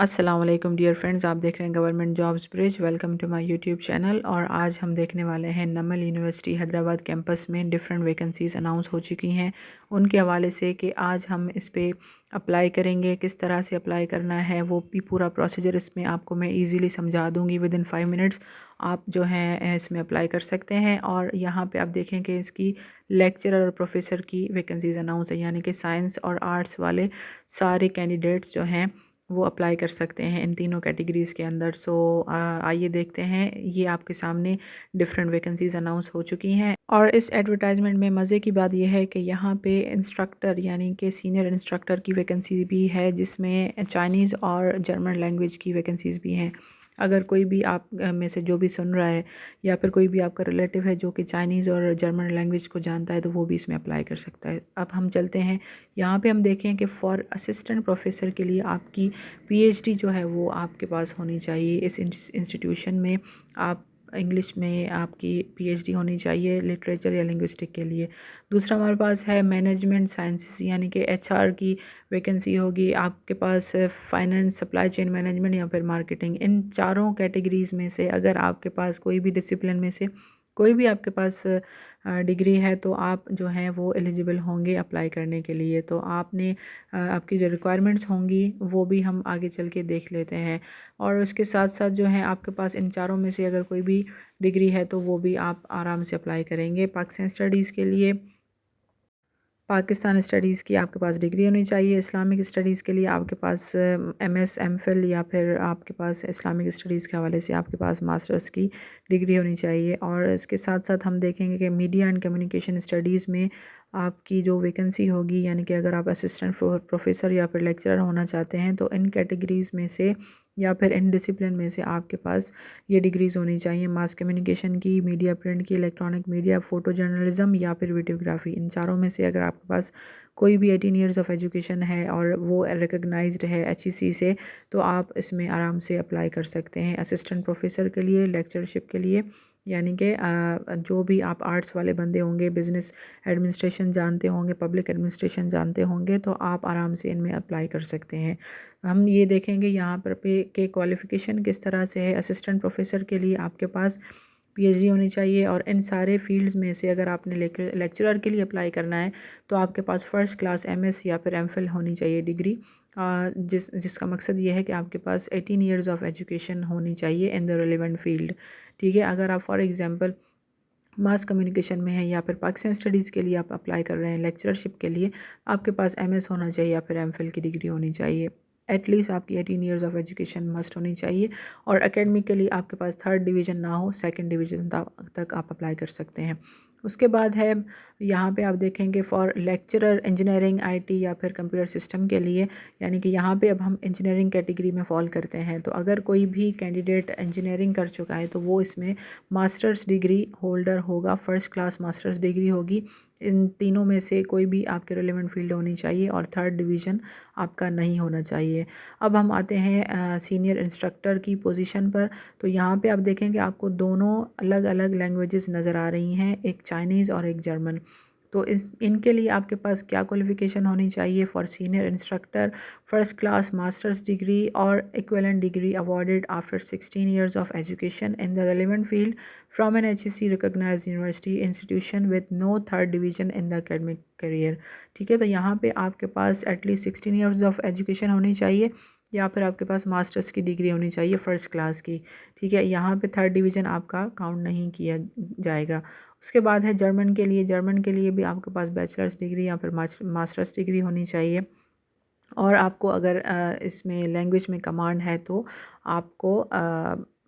अस्सलाम वालेकुम dear friends, आप देख रहे हैं government jobs bridge. Welcome to my YouTube channel. और आज हम देखने वाले हैं नमल यूनिवर्सिटी हैदराबाद कैंपस में डिफरेंट वैकेंसीज़ अनाउंस हो चुकी हैं, उनके हवाले से कि आज हम इस पे अप्लाई करेंगे, किस तरह से अप्लाई करना है, वो भी पूरा प्रोसीजर इसमें आपको मैं इजीली समझा दूंगी। विद इन 5 मिनट्स आप जो हैं इसमें अप्लाई कर सकते हैं। और यहाँ पे आप देखें कि इसकी लेक्चरर और प्रोफेसर की वैकेंसीज़ अनाउंस है, यानी कि साइंस और आर्ट्स वाले सारे कैंडिडेट्स जो हैं वो अप्लाई कर सकते हैं इन तीनों कैटेगरीज़ के अंदर। सो आइए देखते हैं। ये आपके सामने डिफरेंट वैकेंसीज़ अनाउंस हो चुकी हैं। और इस एडवर्टाइजमेंट में मज़े की बात यह है कि यहाँ पे इंस्ट्रक्टर यानी कि सीनियर इंस्ट्रक्टर की वैकेंसी भी है, जिसमें चाइनीज़ और जर्मन लैंग्वेज की वैकेंसीज़ भी हैं। अगर कोई भी आप में से जो भी सुन रहा है या फिर कोई भी आपका रिलेटिव है जो कि चाइनीज़ और जर्मन लैंग्वेज को जानता है, तो वो भी इसमें अप्लाई कर सकता है। अब हम चलते हैं, यहाँ पे हम देखें कि फ़ॉर असिस्टेंट प्रोफेसर के लिए आपकी पीएचडी जो है वो आपके पास होनी चाहिए। इस इंस्टीट्यूशन में आप इंग्लिश में आपकी पीएचडी होनी चाहिए, लिटरेचर या लिंग्विस्टिक के लिए। दूसरा हमारे पास है मैनेजमेंट साइंसेस, यानी कि एचआर की वैकेंसी होगी आपके पास। फाइनेंस, सप्लाई चेन मैनेजमेंट या फिर मार्केटिंग, इन चारों कैटेगरीज़ में से अगर आपके पास कोई भी डिसिप्लिन में से कोई भी आपके पास डिग्री है, तो आप जो हैं वो एलिजिबल होंगे अप्लाई करने के लिए। तो आपने आपकी जो रिक्वायरमेंट्स होंगी वो भी हम आगे चल के देख लेते हैं। और उसके साथ साथ जो है आपके पास इन चारों में से अगर कोई भी डिग्री है तो वो भी आप आराम से अप्लाई करेंगे। पाकिस्तान स्टडीज़ के लिए पाकिस्तान स्टडीज़ की आपके पास डिग्री होनी चाहिए। इस्लामिक स्टडीज़ के लिए आपके पास एमएस, एमफिल या फिर आपके पास इस्लामिक स्टडीज़ के हवाले से आपके पास मास्टर्स की डिग्री होनी चाहिए। और इसके साथ साथ हम देखेंगे कि मीडिया एंड कम्युनिकेशन स्टडीज़ में आपकी जो वैकेंसी होगी, यानी कि अगर आप असिस्टेंट प्रोफेसर या फिर लेक्चरर होना चाहते हैं, तो इन कैटेगरीज़ में से या फिर इन डिसिप्लिन में से आपके पास ये डिग्रीज़ होनी चाहिए। मास कम्युनिकेशन की, मीडिया प्रिंट की, इलेक्ट्रॉनिक मीडिया, फ़ोटो जर्नलिज़म या फिर वीडियोग्राफी, इन चारों में से अगर आपके पास कोई भी 18 ईयर्स ऑफ एजुकेशन है और वो रिकग्नाइज्ड है एचईसी से, तो आप इसमें आराम से अप्लाई कर सकते हैं। असिस्टेंट प्रोफेसर के लिए, लेक्चरशिप के लिए, यानी कि जो भी आप आर्ट्स वाले बंदे होंगे, बिज़नेस एडमिनिस्ट्रेशन जानते होंगे, पब्लिक एडमिनिस्ट्रेशन जानते होंगे, तो आप आराम से इनमें अप्लाई कर सकते हैं। हम ये देखेंगे यहाँ पर पे के क्वालिफ़िकेशन किस तरह से है। असिस्टेंट प्रोफेसर के लिए आपके पास पीएचडी होनी चाहिए। और इन सारे फील्ड्स में से अगर आपने लेक्चरर के लिए अप्लाई करना है, तो आपके पास फ़र्स्ट क्लास एमएस या फिर एमफिल होनी चाहिए डिग्री, जिसका मकसद ये है कि आपके पास 18 ईयर्स ऑफ एजुकेशन होनी चाहिए इन द रिलेवेंट फील्ड। ठीक है, अगर आप फॉर एग्ज़ाम्पल मास कम्युनिकेशन में है या फिर पाकिस्तान स्टडीज़ के लिए आप अप्लाई कर रहे हैं लेक्चरशिप के लिए, आपके पास एमएस होना चाहिए या फिर एमफिल की डिग्री होनी चाहिए। एटलीस्ट आपकी 18 ईयर्स ऑफ एजुकेशन मस्ट होनी चाहिए। और एकेडमिकली आपके पास थर्ड डिवीज़न ना हो, सेकंड डिवीज़न तक आप अप्लाई कर सकते हैं। उसके बाद है, यहाँ पे आप देखेंगे फॉर लेक्चरर इंजीनियरिंग, आईटी या फिर कंप्यूटर सिस्टम के लिए, यानी कि यहाँ पे अब हम इंजीनियरिंग कैटेगरी में फॉल करते हैं। तो अगर कोई भी कैंडिडेट इंजीनियरिंग कर चुका है, तो वो इसमें मास्टर्स डिग्री होल्डर होगा, फ़र्स्ट क्लास मास्टर्स डिग्री होगी। इन तीनों में से कोई भी आपके रिलेवेंट फील्ड होनी चाहिए और थर्ड डिवीज़न आपका नहीं होना चाहिए। अब हम आते हैं सीनियर इंस्ट्रक्टर की पोजीशन पर। तो यहाँ पे आप देखें कि आपको दोनों अलग अलग लैंग्वेजेस नज़र आ रही हैं, एक चाइनीज़ और एक जर्मन। तो इनके लिए आपके पास क्या क्वालिफ़िकेशन होनी चाहिए। For senior instructor, first class masters degree और equivalent degree awarded after 16 years of education in the relevant field from an HEC recognised university institution with no third division in the academic career. ठीक है, तो यहाँ पे आपके पास at least 16 years of education होनी चाहिए या फिर आपके पास मास्टर्स की डिग्री होनी चाहिए फ़र्स्ट क्लास की। ठीक है, यहाँ पे थर्ड डिवीज़न आपका काउंट नहीं किया जाएगा। उसके बाद है जर्मन के लिए। जर्मन के लिए भी आपके पास बैचलर्स डिग्री या फिर मास्टर्स डिग्री होनी चाहिए। और आपको अगर इसमें लैंग्वेज में कमांड है, तो आपको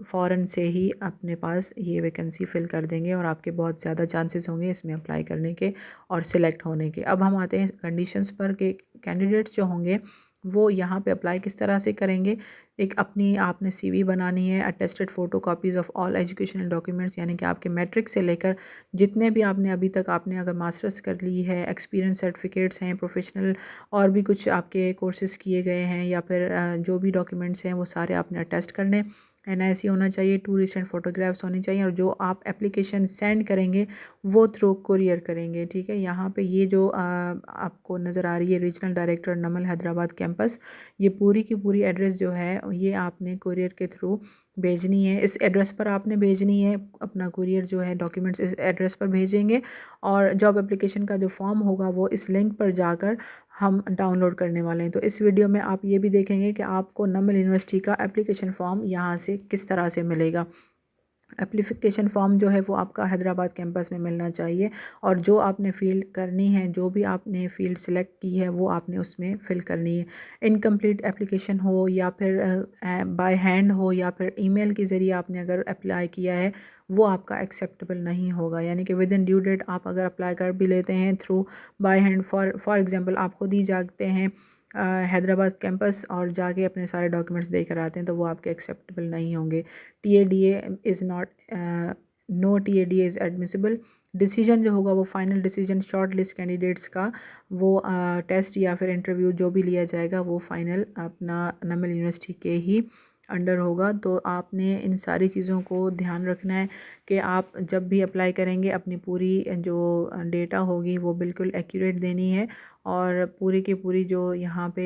फ़ौरन से ही अपने पास ये वैकेंसी फ़िल कर देंगे और आपके बहुत ज़्यादा चांसेस होंगे इसमें अप्लाई करने के और सिलेक्ट होने के। अब हम आते हैं कंडीशंस पर कि कैंडिडेट्स जो होंगे वो यहाँ पे अप्लाई किस तरह से करेंगे। एक अपनी आपने सीवी बनानी है, attested photo copies of all educational documents, यानी कि आपके मैट्रिक से लेकर जितने भी आपने अभी तक आपने अगर मास्टर्स कर ली है, एक्सपीरियंस सर्टिफिकेट्स हैं, प्रोफेशनल और भी कुछ आपके कोर्सेज़ किए गए हैं या फिर जो भी डॉक्यूमेंट्स हैं वो सारे आपने अटेस्ट करने। एनआईसी होना चाहिए, 2 रिसेंट फ़ोटोग्राफ्स होनी चाहिए, और जो आप एप्लीकेशन सेंड करेंगे वो थ्रू कुरियर करेंगे। ठीक है, यहाँ पे ये जो आपको नज़र आ रही है रीजनल डायरेक्टर नमल हैदराबाद कैंपस, ये पूरी की पूरी एड्रेस जो है ये आपने कुरियर के थ्रू भेजनी है। इस एड्रेस पर आपने भेजनी है अपना कुरियर जो है, डॉक्यूमेंट्स इस एड्रेस पर भेजेंगे, और जॉब एप्लीकेशन का जो फॉर्म होगा वो इस लिंक पर जाकर हम डाउनलोड करने वाले हैं। तो इस वीडियो में आप ये भी देखेंगे कि आपको नमल यूनिवर्सिटी का एप्लीकेशन फॉर्म यहाँ से किस तरह से मिलेगा। एप्लीकेशन फॉर्म जो है वो आपका हैदराबाद कैंपस में मिलना चाहिए, और जो आपने फ़िल करनी है, जो भी आपने फ़ील्ड सेलेक्ट की है वो आपने उसमें फ़िल करनी है। इनकम्प्लीट एप्लीकेशन हो या फिर बाय हैंड हो या फिर ईमेल के ज़रिए आपने अगर अप्लाई किया है, वो आपका एक्सेप्टेबल नहीं होगा। यानी कि विद इन ड्यू डेट आप अगर अप्लाई कर भी लेते हैं through by hand, for example आप खुद ही जाते हैं हैदराबाद कैंपस और जाके अपने सारे डॉक्यूमेंट्स देकर आते हैं, तो वो आपके एक्सेप्टेबल नहीं होंगे। TADA is not, no TADA is admissible. Decision जो होगा वो final decision short list candidates का, वो टेस्ट या फिर इंटरव्यू जो भी लिया जाएगा वो फाइनल अपना नमल यूनिवर्सिटी के ही अंडर होगा। तो आपने इन सारी चीज़ों को ध्यान रखना है कि आप जब भी अप्लाई करेंगे अपनी पूरी जो डेटा होगी वो बिल्कुल एक्यूरेट देनी है, और पूरी की पूरी जो यहाँ पे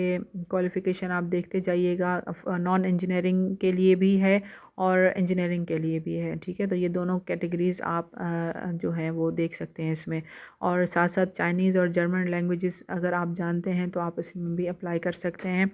क्वालिफ़िकेशन आप देखते जाइएगा, नॉन इंजीनियरिंग के लिए भी है और इंजीनियरिंग के लिए भी है। ठीक है, तो ये दोनों कैटेगरीज़ आप जो हैं वो देख सकते हैं इसमें, और साथ साथ चाइनीज़ और जर्मन लैंग्वेजेस अगर आप जानते हैं तो आप इसमें भी अप्लाई कर सकते हैं।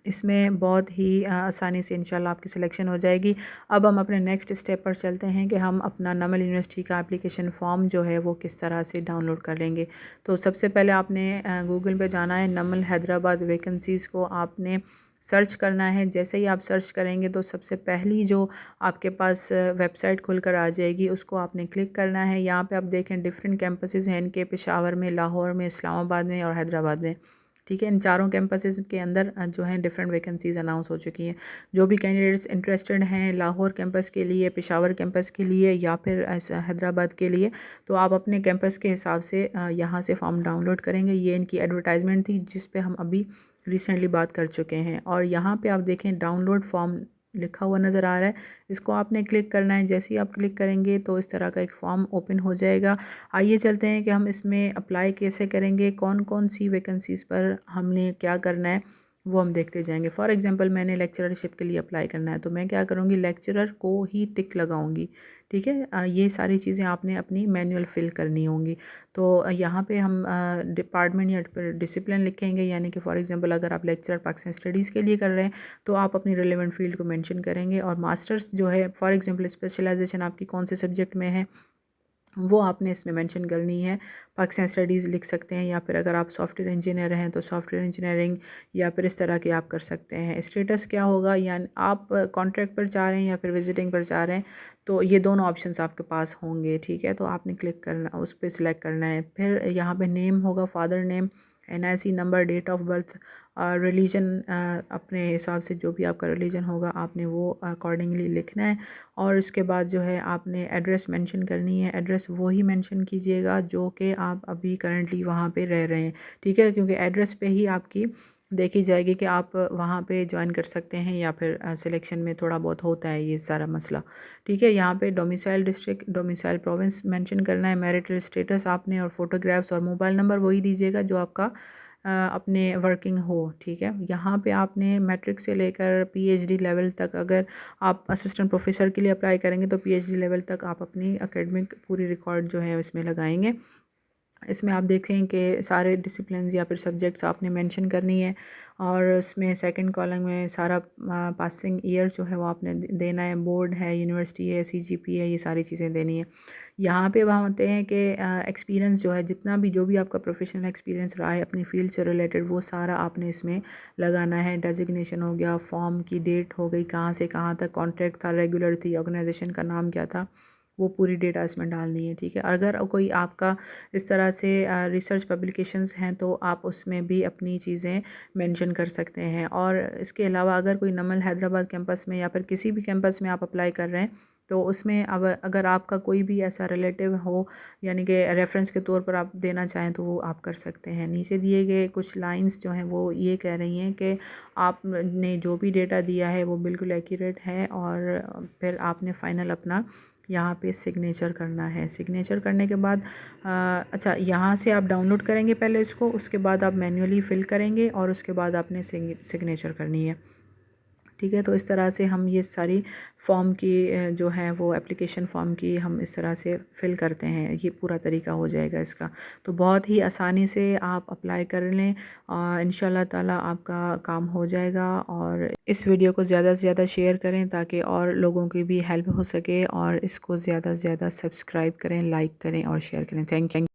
इसमें बहुत ही आसानी से इंशाल्लाह आपकी सिलेक्शन हो जाएगी। अब हम अपने नेक्स्ट स्टेप पर चलते हैं कि हम अपना नमल यूनिवर्सिटी का एप्लीकेशन फॉर्म जो है वो किस तरह से डाउनलोड कर लेंगे। तो सबसे पहले आपने गूगल पे जाना है, नमल हैदराबाद वैकेंसीज़ को आपने सर्च करना है। जैसे ही आप सर्च करेंगे तो सबसे पहली जो आपके पास वेबसाइट खुलकर आ जाएगी उसको आपने क्लिक करना है। यहाँ पे आप देखें डिफरेंट कैंपसेस हैं इनके, पेशावर में, लाहौर में, इस्लामाबाद में और हैदराबाद में। ठीक है, इन चारों कैंपसेस के अंदर जो हैं डिफरेंट वैकेंसीज़ अनाउंस हो चुकी हैं। जो भी कैंडिडेट्स इंटरेस्टेड हैं लाहौर कैंपस के लिए, पेशावर कैंपस के लिए या फिर हैदराबाद के लिए, तो आप अपने कैंपस के हिसाब से यहाँ से फॉर्म डाउनलोड करेंगे। ये इनकी एडवर्टाइजमेंट थी जिस पे हम अभी रिसेंटली बात कर चुके हैं, और यहाँ पे आप देखें डाउनलोड फॉर्म लिखा हुआ नज़र आ रहा है, इसको आपने क्लिक करना है। जैसे ही आप क्लिक करेंगे तो इस तरह का एक फॉर्म ओपन हो जाएगा। आइए चलते हैं कि हम इसमें अप्लाई कैसे करेंगे, कौन कौन सी वैकेंसीज़ पर हमने क्या करना है वो हम देखते जाएंगे। फॉर एग्जांपल मैंने लेक्चरशिप के लिए अप्लाई करना है, तो मैं क्या करूँगी, लेक्चरर को ही टिक लगाऊंगी। ठीक है, ये सारी चीज़ें आपने अपनी मैनुअल फिल करनी होंगी। तो यहाँ पे हम डिपार्टमेंट या डिसिप्लिन लिखेंगे, यानी कि फॉर एग्जांपल अगर आप लेक्चरर पाकिस्तान स्टडीज़ के लिए कर रहे हैं तो आप अपनी रिलेवेंट फील्ड को मेंशन करेंगे, और मास्टर्स जो है फॉर एग्जांपल स्पेशलाइजेशन आपकी कौन से सब्जेक्ट में है वो आपने इसमें मेंशन करनी है। पाकिस्तान स्टडीज़ लिख सकते हैं, या फिर अगर आप सॉफ्टवेयर इंजीनियर हैं तो सॉफ्टवेयर इंजीनियरिंग या फिर इस तरह के आप कर सकते हैं। स्टेटस क्या होगा, यानी आप कॉन्ट्रैक्ट पर जा रहे हैं या फिर विजिटिंग पर जा रहे हैं, तो ये दोनों ऑप्शंस आपके पास होंगे। ठीक है, तो आपने क्लिक करना, उस पर सिलेक्ट करना है। फिर यहाँ पे नेम होगा, father name, NIC number, date of birth, religion अपने हिसाब से जो भी आपका रिलीजन होगा आपने वो अकॉर्डिंगली लिखना है। और इसके बाद जो है आपने एड्रेस मेंशन करनी है। एड्रेस वो ही मेंशन कीजिएगा जो कि आप अभी करंटली वहाँ पे रह रहे हैं। ठीक है, क्योंकि एड्रेस पे ही आपकी देखी जाएगी कि आप वहाँ पे ज्वाइन कर सकते हैं या फिर सिलेक्शन में थोड़ा बहुत होता है ये सारा मसला। ठीक है, यहाँ पे domicile district, domicile province mention करना है। मैरिटल स्टेटस आपने, और फोटोग्राफ्स और मोबाइल नंबर वही दीजिएगा जो आपका अपने वर्किंग हो। ठीक है, यहाँ पे आपने मैट्रिक से लेकर PhD लेवल तक, अगर आप असिस्टेंट प्रोफेसर के लिए अप्लाई करेंगे तो PhD लेवल तक आप अपनी एकेडमिक पूरी रिकॉर्ड जो है इसमें लगाएंगे। इसमें आप देखें कि सारे डिसिप्लिन या फिर सब्जेक्ट्स आपने मेंशन करनी है, और उसमें सेकंड कॉलम में सारा पासिंग ईयर जो है वो आपने देना है। बोर्ड है, यूनिवर्सिटी है, CGP है, ये सारी चीज़ें देनी है। यहाँ पे वहाँ होते हैं कि एक्सपीरियंस जो है, जितना भी जो भी आपका प्रोफेशनल एक्सपीरियंस रहा है अपनी फील्ड से रिलेटेड, वो सारा आपने इसमें लगाना है। डेजिग्नेशन हो गया, फॉर्म की डेट हो गई, कहाँ से कहाँ तक कॉन्ट्रैक्ट था, रेगुलर थी, ऑर्गेनाइजेशन का नाम क्या था, वो पूरी डेटा इसमें डालनी है। ठीक है, अगर कोई आपका इस तरह से रिसर्च पब्लिकेशंस हैं तो आप उसमें भी अपनी चीज़ें मेंशन कर सकते हैं। और इसके अलावा अगर कोई नमल हैदराबाद कैंपस में या फिर किसी भी कैंपस में आप अप्लाई कर रहे हैं तो उसमें अब अगर आपका कोई भी ऐसा रिलेटिव हो, यानी कि रेफरेंस के तौर पर आप देना चाहें, तो वो आप कर सकते हैं। नीचे दिए गए कुछ लाइंस जो हैं वो ये कह रही हैं कि आपने जो भी डेटा दिया है वो बिल्कुल एक्यूरेट है, और फिर आपने फ़ाइनल अपना यहाँ पे सिग्नेचर करना है। सिग्नेचर करने के बाद अच्छा, यहाँ से आप डाउनलोड करेंगे पहले इसको, उसके बाद आप मैन्युअली फ़िल करेंगे और उसके बाद आपने सिग्नेचर करनी है। ठीक है, तो इस तरह से हम ये सारी फॉर्म की जो है वो एप्लीकेशन फ़ॉर्म की हम इस तरह से फ़िल करते हैं। ये पूरा तरीका हो जाएगा इसका। तो बहुत ही आसानी से आप अप्लाई कर लें और इंशाल्लाह ताला आपका काम हो जाएगा। और इस वीडियो को ज़्यादा से ज़्यादा शेयर करें ताकि और लोगों की भी हेल्प हो सके, और इसको ज़्यादा से ज़्यादा सब्सक्राइब करें, लाइक करें और शेयर करें। Thank you.